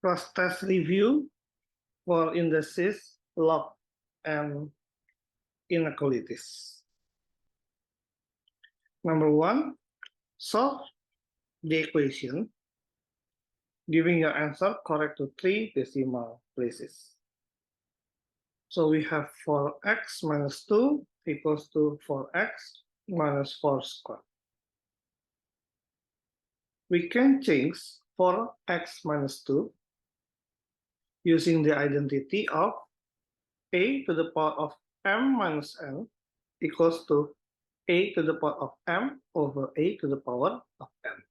Cross test review for indices, log, and inequalities. Number one, solve the equation giving your answer correct to 3 decimal places. So we have 4x minus 2 equals to 4x minus 4 squared. We can change 4x minus 2 using the identity of a to the power of m minus n equals to a to the power of m over a to the power of n.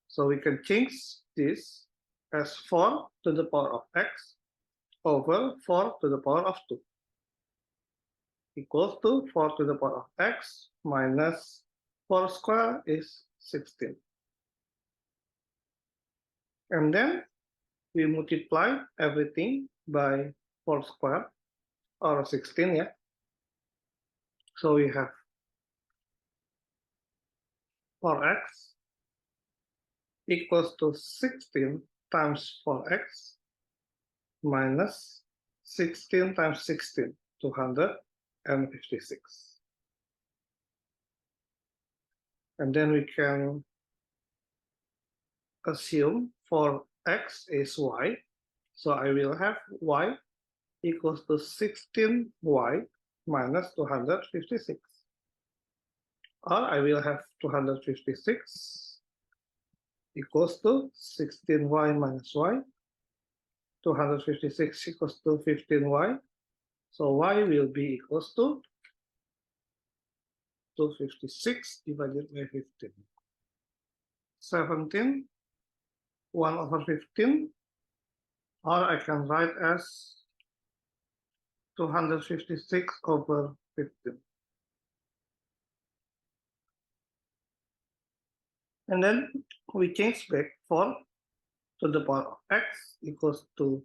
So we can change this as 4 to the power of x over 4 to the power of 2 equals to 4 to the power of x minus 4 squared is 16. And then we multiply everything by 4 squared or 16, yeah. So we have 4x equals to 16 times 4x minus 16 times 16, 256. And then we can assume 4x is y. So I will have y equals to 16y minus 256. Or I will have 256 equals to 16y minus y. 256 equals to 15y. So y will be equals to 256 divided by 15. 17, 1 over 15. Or I can write as 256 over 15. And then we change back 4 to the power of x equals to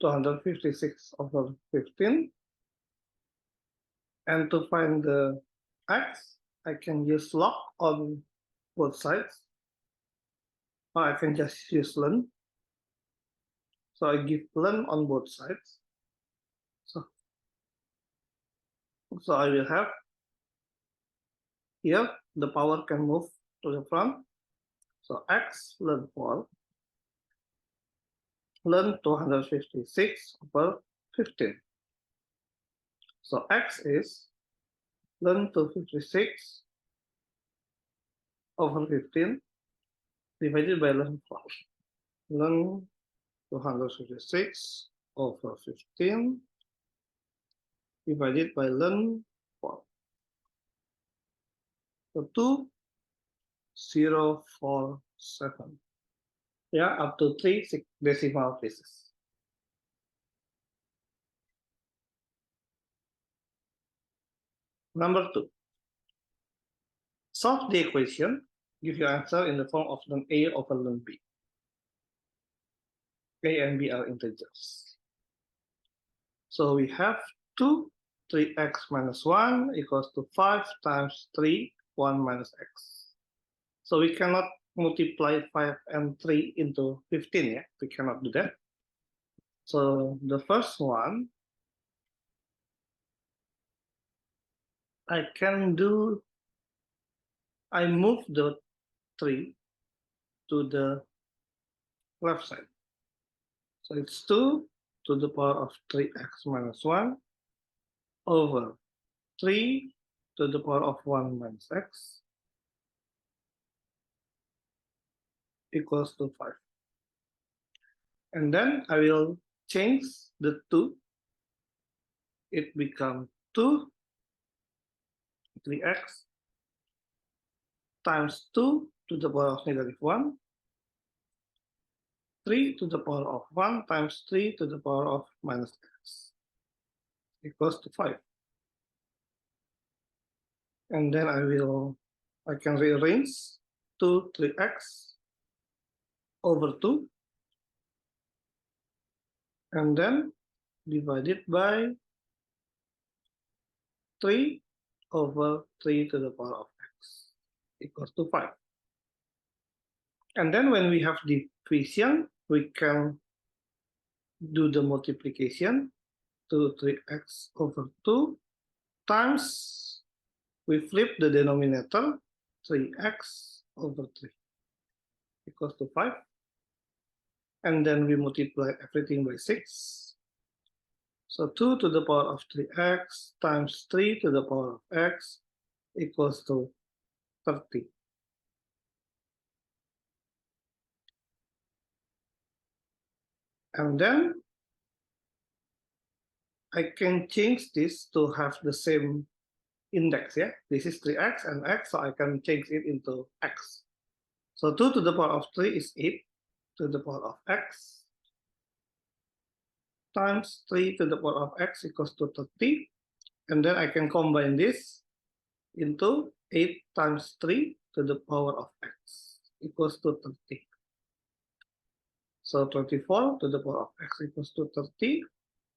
256 over 15. And to find the x, I can use log on both sides. Or I can just use ln. So I give ln on both sides. So I will have here the power can move to the front. So x ln 4 ln 256 over 15. So x is ln 256 over 15 divided by ln 4. Ln 256 over 15 divided by ln 4. So 2047. Yeah, up to 3 decimal places. Number 2. Solve the equation. Give your answer in the form of ln A over ln B. A and B are integers. So we have 2, 3x minus 1 equals to 5 times 3, 1 minus x. So we cannot multiply 5 and 3 into 15, yeah? We cannot do that. So the first one, I move the 3 to the left side. So it's 2 to the power of 3x minus 1 over 3 to the power of 1 minus x equals to 5. And then I will change the 2. It becomes 2 3x times 2 to the power of -1, 3 to the power of 1 times 3 to the power of minus x equals to 5. And then I can rearrange 2 3x over 2 and then divided by 3 over 3 to the power of x equals to 5. And then when we have the coefficient, we can do the multiplication to 3x over 2 times, we flip the denominator, 3x over 3 equals to 5. And then we multiply everything by 6. So 2 to the power of 3x times 3 to the power of x equals to 30. And then I can change this to have the same index, yeah? This is 3x and x, so I can change it into x. So 2 to the power of 3 is 8 to the power of x times 3 to the power of x equals to 30. And then I can combine this into 8 times 3 to the power of x equals to 30. So 24 to the power of x equals to 30.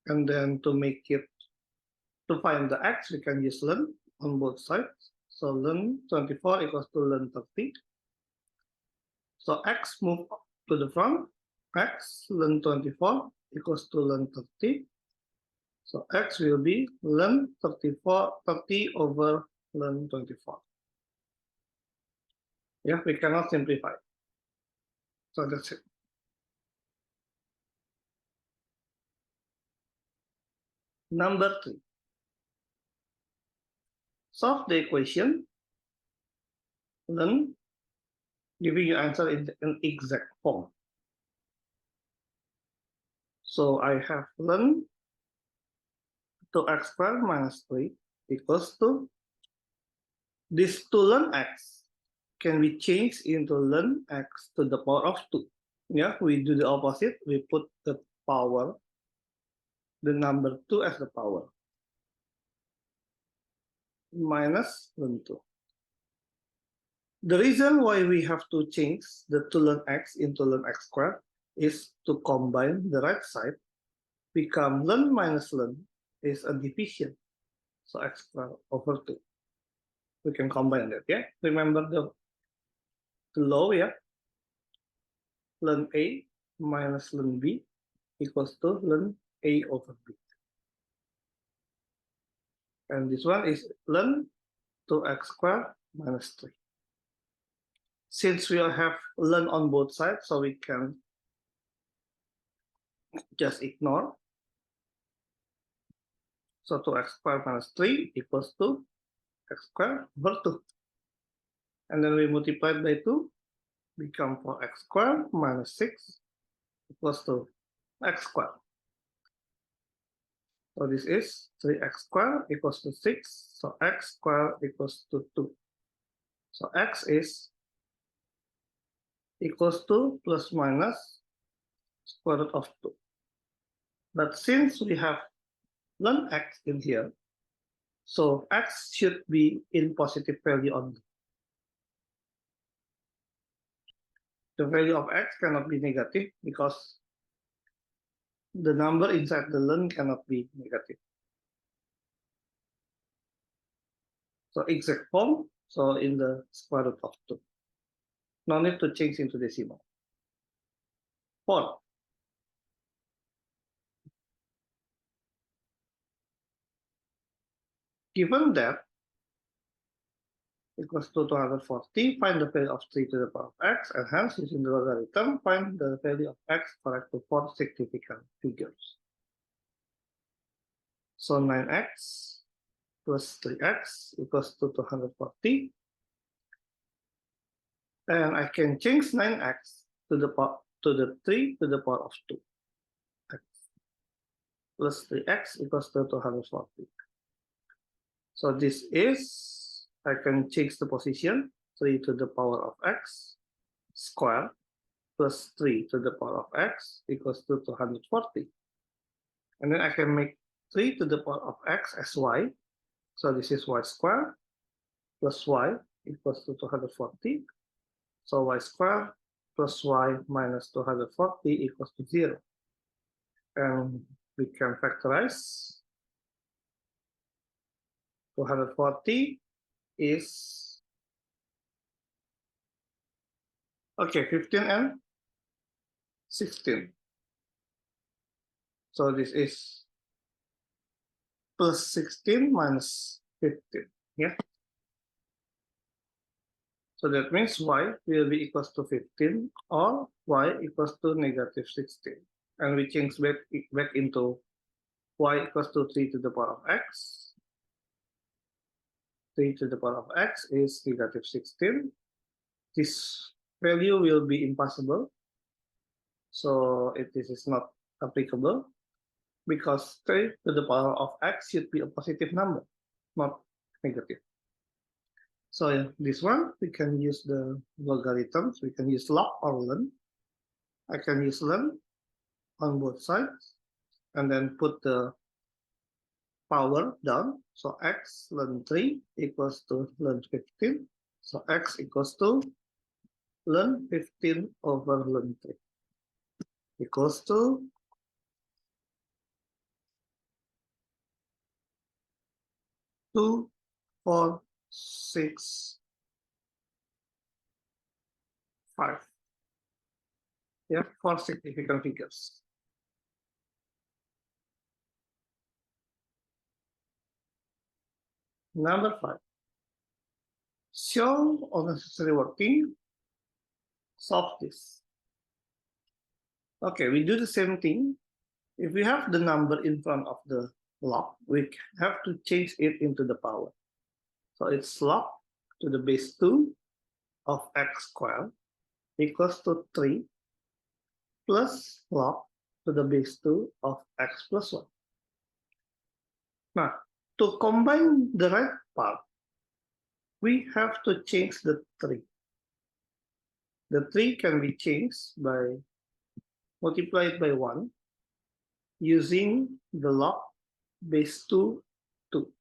And then to find the x, we can use ln on both sides. So ln 24 equals to ln 30. So x move to the front, x ln 24 equals to ln 30. So x will be ln 30 over ln 24. Yeah, we cannot simplify. So that's it. Number 3. Solve the equation, then giving you answer in an exact form. So I have ln 2x squared minus 3 equals to, this 2 ln x can be changed into ln x to the power of 2. Yeah, we do the opposite. We put the power, the number 2 as the power, minus ln 2. The reason why we have to change the 2 ln x into ln x squared is to combine the right side, become ln minus ln is a division. So x squared over 2. We can combine that, yeah? Remember the law, yeah? Ln A minus ln B equals to ln A over B. And this one is ln 2x squared minus 3. Since we have ln on both sides, so we can just ignore. So 2x squared minus 3 equals to x squared over 2. And then we multiply by 2, become 4x squared minus 6 equals to x squared. So this is 3x squared equals to 6. So x squared equals to 2. So x is equals to plus minus square root of 2. But since we have ln x in here, so x should be in positive value only. The value of x cannot be negative because the number inside the ln cannot be negative. So exact form, so in the square root of 2. No need to change into decimal. 4. Given that equals to 240, find the value of 3 to the power of x, and hence using the logarithm, find the value of x correct to 4 significant figures. So 9x plus 3x equals to 240. And I can change 9x to the 3 to the power of 2. X plus 3x equals to 240. So this is, I can change the position, 3 to the power of x square plus 3 to the power of x equals to 240. And then I can make 3 to the power of x as y. So this is y squared plus y equals to 240. So y squared plus y minus 240 equals to 0. And we can factorize. 240 is, okay, 15 and 16. So this is plus 16 minus 15. Yeah. So that means y will be equals to 15 or y equals to negative 16. And we change back into y equals to 3 to the power of x. 3 to the power of x is negative 16. This value will be impossible. So this is not applicable because 3 to the power of x should be a positive number, not negative. So this one, we can use the logarithms. We can use log or ln. I can use ln on both sides and then put the power down. So x ln 3 equals to ln 15. So x equals to ln 15 over ln 3 equals to 2, 4, 6, 5. Yeah, 4 significant figures. Number 5. Show unnecessary working. Solve this. Okay, we do the same thing. If we have the number in front of the log, we have to change it into the power. So it's log to the base 2 of x squared equals to 3 plus log to the base 2 of x plus 1. Now, to combine the right part, we have to change the 3. The 3 can be changed by multiplied by 1 using the log base 2, 2.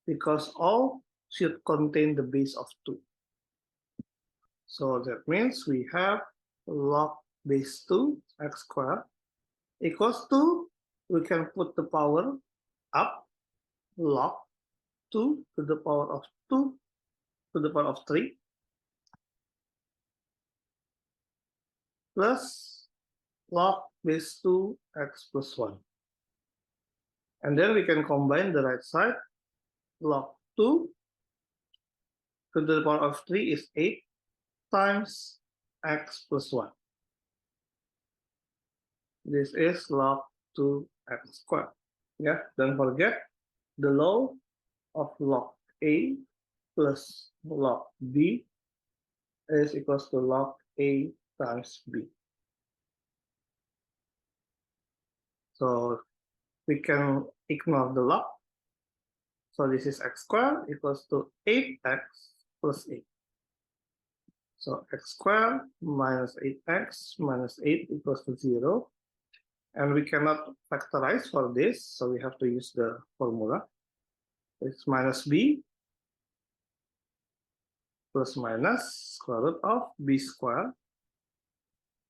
Because all should contain the base of 2. So that means we have log base 2 x squared equals to, we can put the power up, log 2 to the power of 2 to the power of 3 plus log base 2 x plus 1. And then we can combine the right side. Log 2 to the power of 3 is 8 times x plus 1. This is log 2x squared. Yeah, don't forget the law of log A plus log B is equals to log A times B. So we can ignore the log. So this is x squared equals to 8x plus 8. So x squared minus 8x minus 8 equals to 0. And we cannot factorize for this, so we have to use the formula. It's minus b plus minus square root of b squared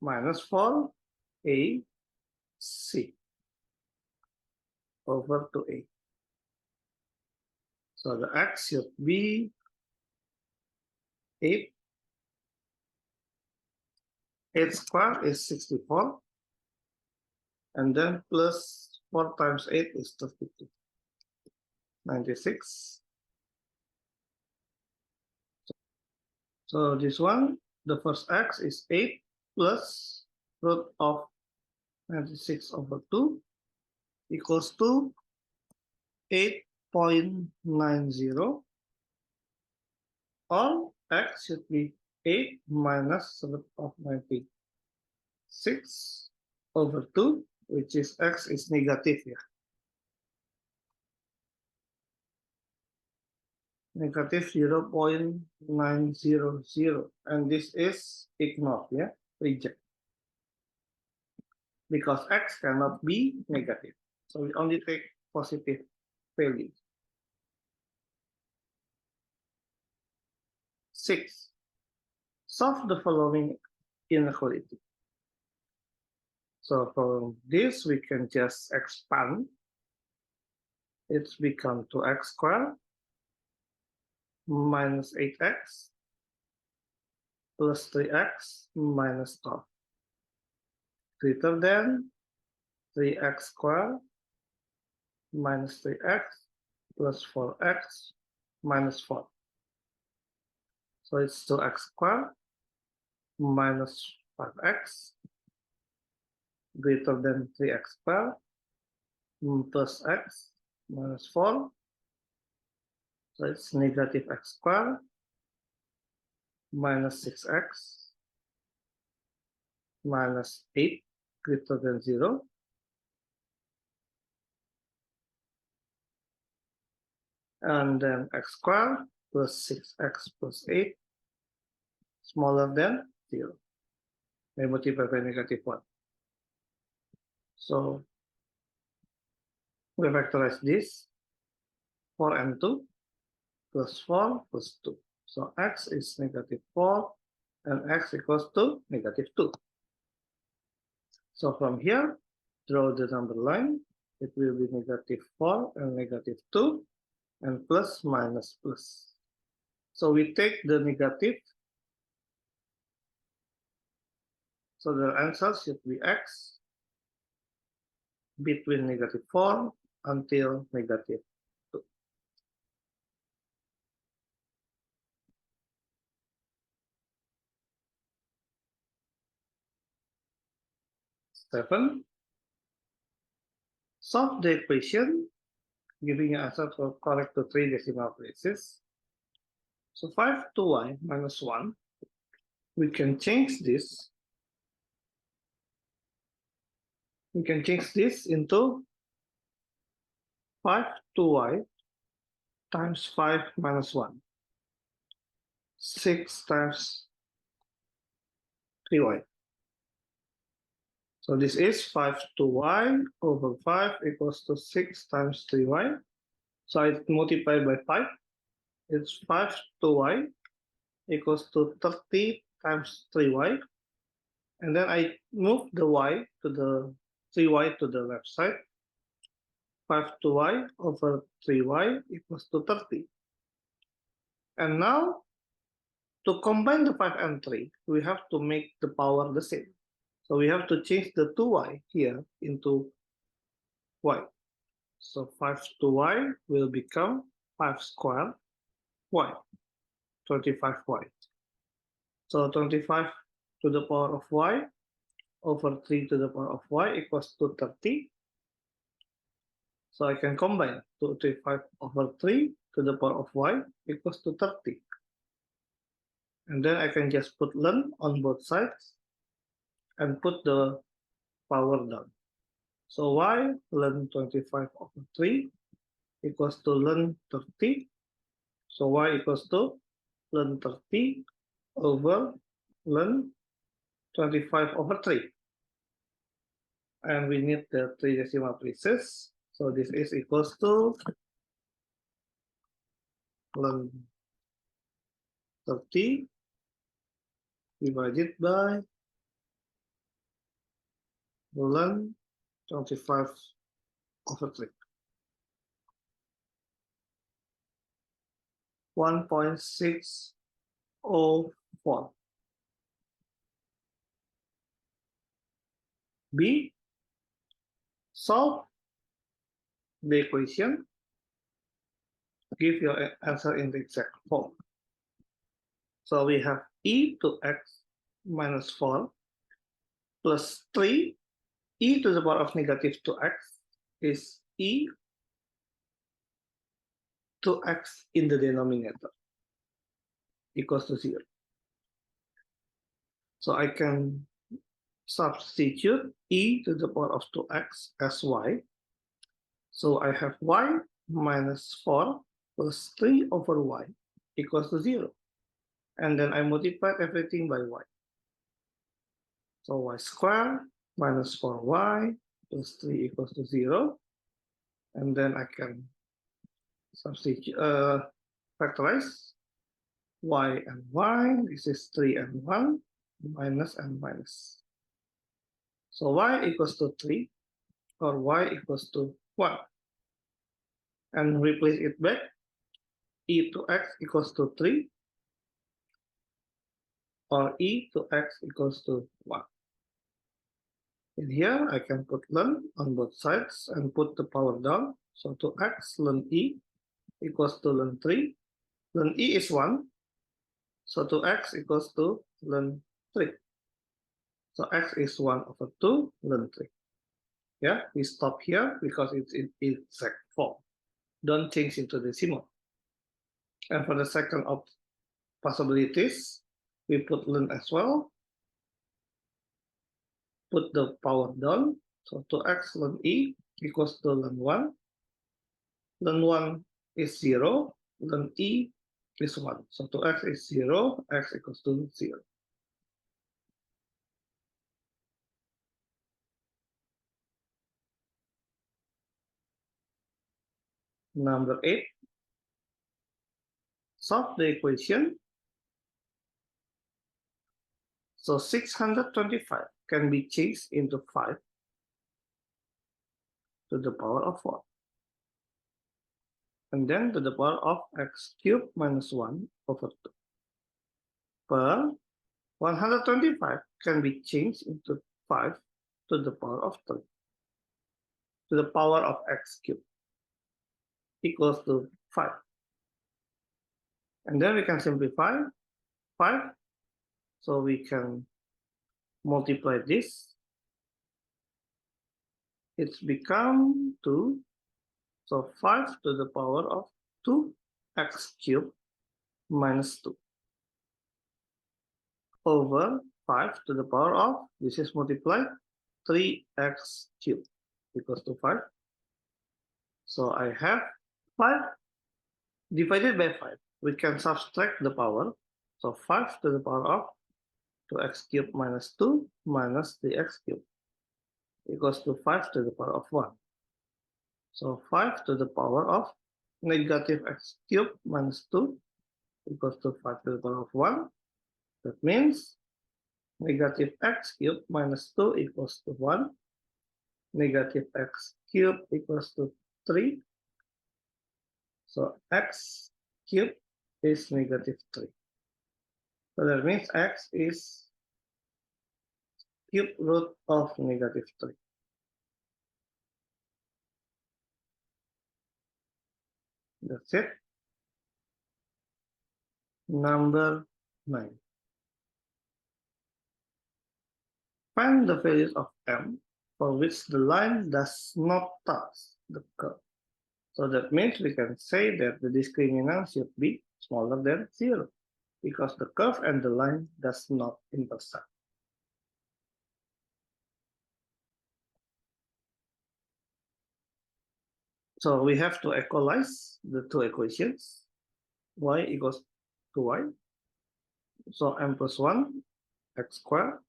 minus 4ac over 2a. So the x should be 8. 8 squared is 64. And then plus 4 times 8 is 32. 96. So this one, the first x is 8 plus root of 96 over 2 equals to 8.90, or x should be 8 minus root of 96 over 2, which is x is negative here. Negative 0.900, and this is ignored, yeah, reject. Because x cannot be negative. So we only take positive values. 6. Solve the following inequality. So from this, we can just expand. It's become 2x squared minus 8x plus 3x minus 12. greater than 3x squared minus 3x plus 4x minus 4. So it's 2x squared minus 5x greater than 3x squared plus x minus 4. So it's negative x squared minus 6x minus 8 greater than 0. And then x squared plus 6x plus 8 smaller than 0. I multiply by negative 1. So we factorize this 4 and 2 plus 4 plus 2. So x is negative 4 and x equals to negative 2. So from here, draw the number line. It will be negative 4 and negative 2 and plus minus plus. So we take the negative. So the answer should be x between negative 4 until negative 2. Seven, solve the equation giving an answer correct to 3 decimal places. So 5 to y minus 1, we can change this. We can change this into 5 to y times 5 minus 1. 6 times 3y. So this is 5 to y over 5 equals to 6 times 3y. So I multiply by 5. It's 5 to y equals to 30 times 3y. And then I move the y to the 3y to the left side. 5 to y over 3y equals to 30. And now, to combine the 5 and 3, we have to make the power the same. So we have to change the 2y here into y. So 5 to y will become 5 squared y, 25y. So 25 to the power of y over 3 to the power of y equals to 30. So I can combine 25 over 3 to the power of y equals to 30. And then I can just put ln on both sides and put the power down. So y ln 25 over 3 equals to ln 30. So y equals to ln 30 over ln 25 over 3. And we need the 3 decimal places. So this is equals to ln 30 divided by ln 25 over 3. 1.604. B, solve the equation. Give your answer in the exact form. So we have e to x minus 4 plus 3. E to the power of negative 2x is e to x in the denominator equals to 0. So I can substitute e to the power of 2x as y. So I have y minus 4 plus 3 over y equals to 0. And then I multiply everything by y. So y squared minus 4y plus 3 equals to 0. And then I can substitute, factorize y and y. This is 3 and 1 minus and minus. So y equals to 3 or y equals to 1. And replace it back. E to x equals to 3 or e to x equals to 1. In here, I can put ln on both sides and put the power down. So to x ln e equals to ln 3. Ln e is 1. So to x equals to ln 3. So x is 1 over 2 ln 3. Yeah, we stop here because it's in exact form. Don't change into decimal. And for the second of possibilities, we put ln as well. Put the power down. So 2x ln e equals to ln 1. Ln 1 is 0. Ln e is 1. So 2x is 0. X equals to 0. Number 8. Solve the equation. So 625 can be changed into 5 to the power of 4. And then to the power of x cubed minus 1 over 2. Per 125 can be changed into 5 to the power of 3 to the power of x cubed equals to 5. And then we can simplify 5. So we can multiply this. It's become 2. So 5 to the power of 2x cubed minus 2 over 5 to the power of, this is multiplied, 3x cubed equals to 5. So I have 5 divided by 5. We can subtract the power. So 5 to the power of 2x cubed minus 2 minus 3x cubed equals to 5 to the power of 1. So 5 to the power of negative x cubed minus 2 equals to 5 to the power of 1. That means negative x cubed minus 2 equals to 1. Negative x cubed equals to 3. So x cubed is negative 3. So that means x is cube root of negative 3. That's it. Number 9. Find the values of m for which the line does not touch the curve. So that means we can say that the discriminant should be smaller than 0 because the curve and the line does not intersect. So we have to equalize the two equations. Y equals to y. So m plus 1 x squared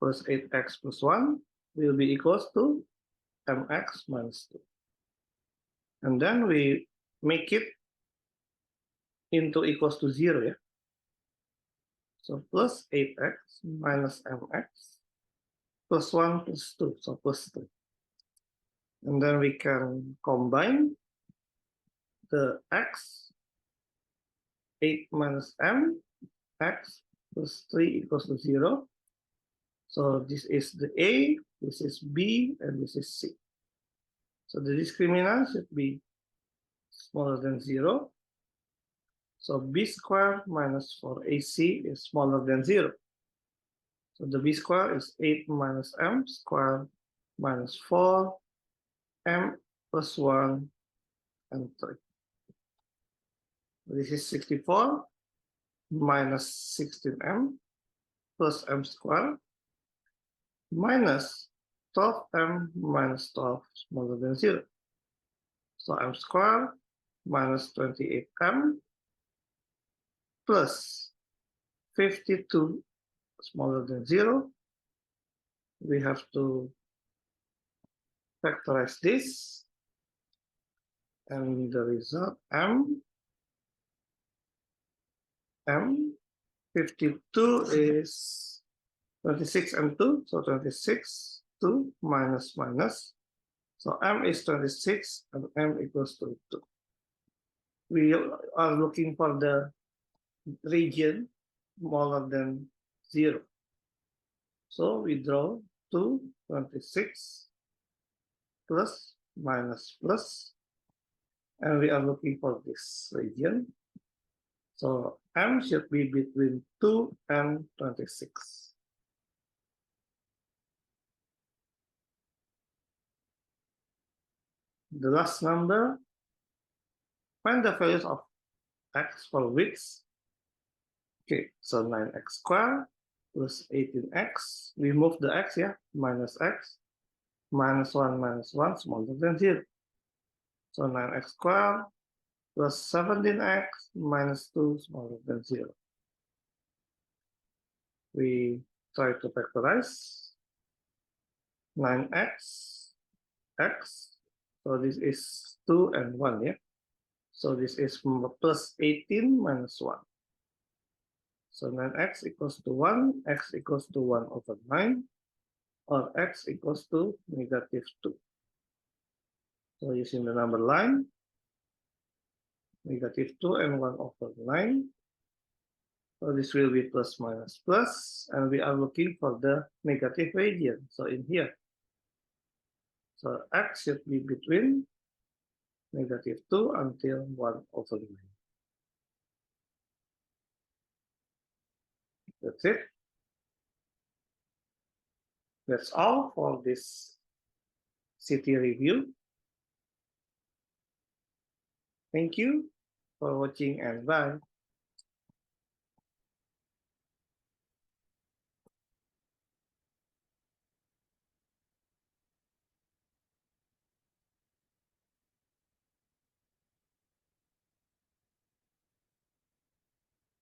plus 8x plus 1 will be equals to mx minus 2. And then we make it into equals to 0. Yeah? So plus 8x minus mx plus 1 plus 2. So plus 3. And then we can combine the x, 8 minus m, x plus 3 equals to 0. So this is the A, this is B, and this is C. So the discriminant should be smaller than 0. So B squared minus 4AC is smaller than 0. So the B squared is 8 minus M squared minus 4, M plus 1, and 3. This is 64 minus 16M plus M squared minus 12M minus 12 smaller than 0. So M squared minus 28M plus 52 smaller than 0. We have to factorize this. And the result M 52 is 26 and 2. So 26, 2 minus minus. So M is 26 and M equals to 2. We are looking for the region smaller than 0. So we draw 26 plus minus plus, and we are looking for this region. So M should be between 2 and 26. The last number, find the values of x for widths. Okay, so 9x squared plus 18x. We move the x, yeah, minus x. Minus 1 smaller than 0. So 9x squared plus 17x minus 2 smaller than 0. We try to factorize 9x, x. So this is 2 and 1, yeah. So this is plus 18 minus 1. So 9x equals to 1, x equals to 1 over 9, or x equals to negative 2. So using the number line, negative 2 and 1 over 9. So this will be plus minus plus, and we are looking for the negative region. So in here, so x should be between negative 2 until 1 over 9. That's it. That's all for this city review. Thank you for watching and bye.